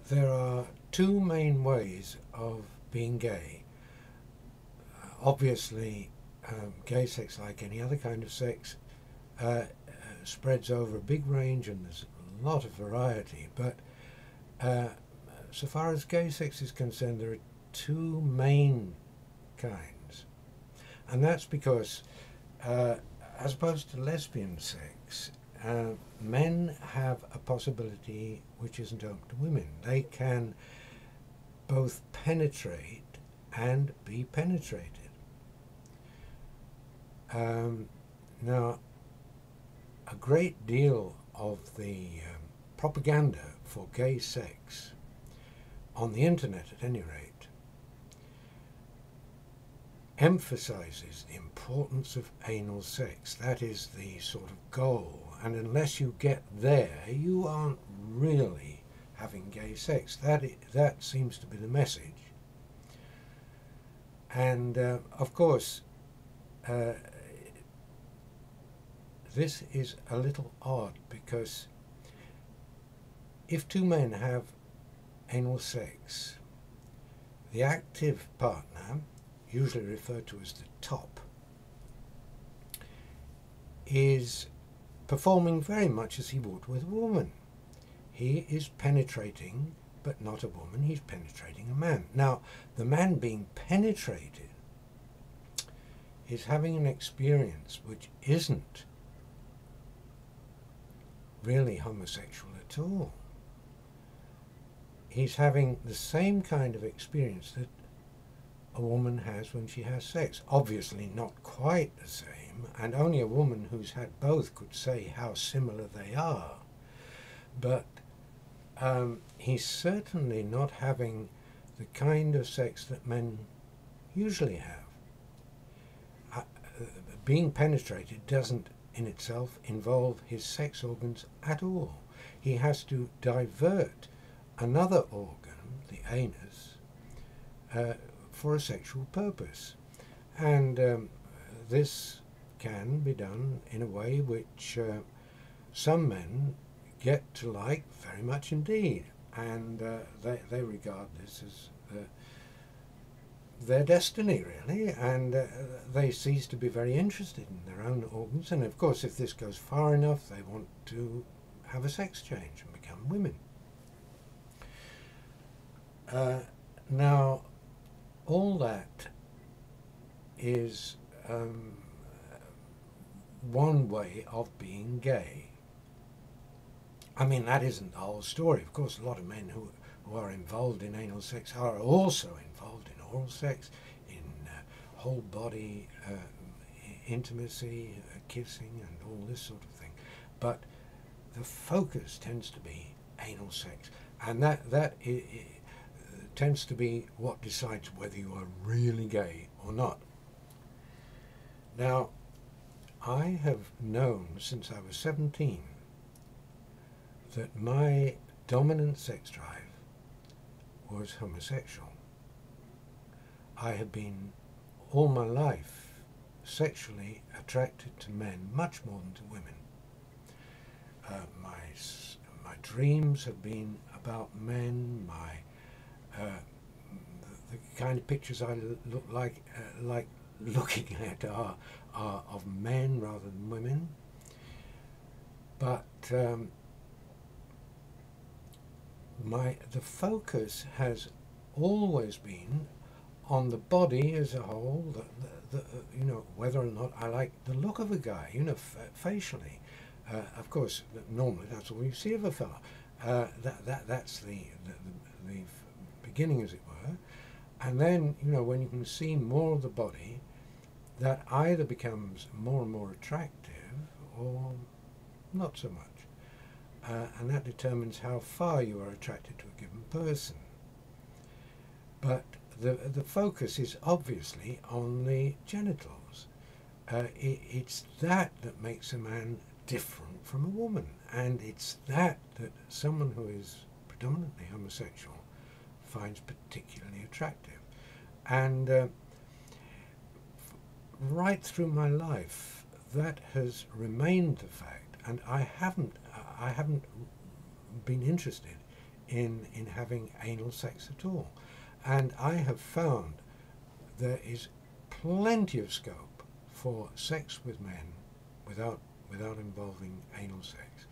There are two main ways of being gay. Obviously, gay sex, like any other kind of sex, spreads over a big range and there's a lot of variety. But so far as gay sex is concerned, there are two main kinds. And that's because, as opposed to lesbian sex, men have a possibility which isn't open to women. They can both penetrate and be penetrated. Now, a great deal of the propaganda for gay sex, on the internet at any rate, emphasizes the importance of anal sex. That is the sort of goal, and unless you get there, you aren't really having gay sex. That seems to be the message. And of course, this is a little odd, because if two men have anal sex, the active partner, usually referred to as the top, is performing very much as he would with a woman. He is penetrating, but not a woman, he's penetrating a man. Now, the man being penetrated is having an experience which isn't really homosexual at all. He's having the same kind of experience that a woman has when she has sex. Obviously not quite the same, and only a woman who's had both could say how similar they are. But he's certainly not having the kind of sex that men usually have. Being penetrated doesn't in itself involve his sex organs at all. He has to divert another organ, the anus, for a sexual purpose. And this can be done in a way which some men get to like very much indeed, and they regard this as their destiny, really, and they cease to be very interested in their own organs. And of course, if this goes far enough, they want to have a sex change and become women. Now, all that is one way of being gay. I mean, that isn't the whole story. Of course, a lot of men who are involved in anal sex are also involved in oral sex, in whole body intimacy, kissing and all this sort of thing. But the focus tends to be anal sex, and that tends to be what decides whether you are really gay or not. Now, I have known since I was 17 that my dominant sex drive was homosexual. I have been all my life sexually attracted to men much more than to women. My dreams have been about men. The kind of pictures I look like looking at are of men rather than women. But the focus has always been on the body as a whole. You know, whether or not I like the look of a guy, you know, facially. Of course, normally that's all you see of a fella. That's the beginning, as it were. And then, you know, when you can see more of the body, that either becomes more and more attractive or not so much. And that determines how far you are attracted to a given person. But the focus is obviously on the genitals. It's that makes a man different from a woman, and it's that someone who is predominantly homosexual finds particularly attractive. And right through my life, that has remained the fact, and I haven't been interested in having anal sex at all. And I have found there is plenty of scope for sex with men without involving anal sex.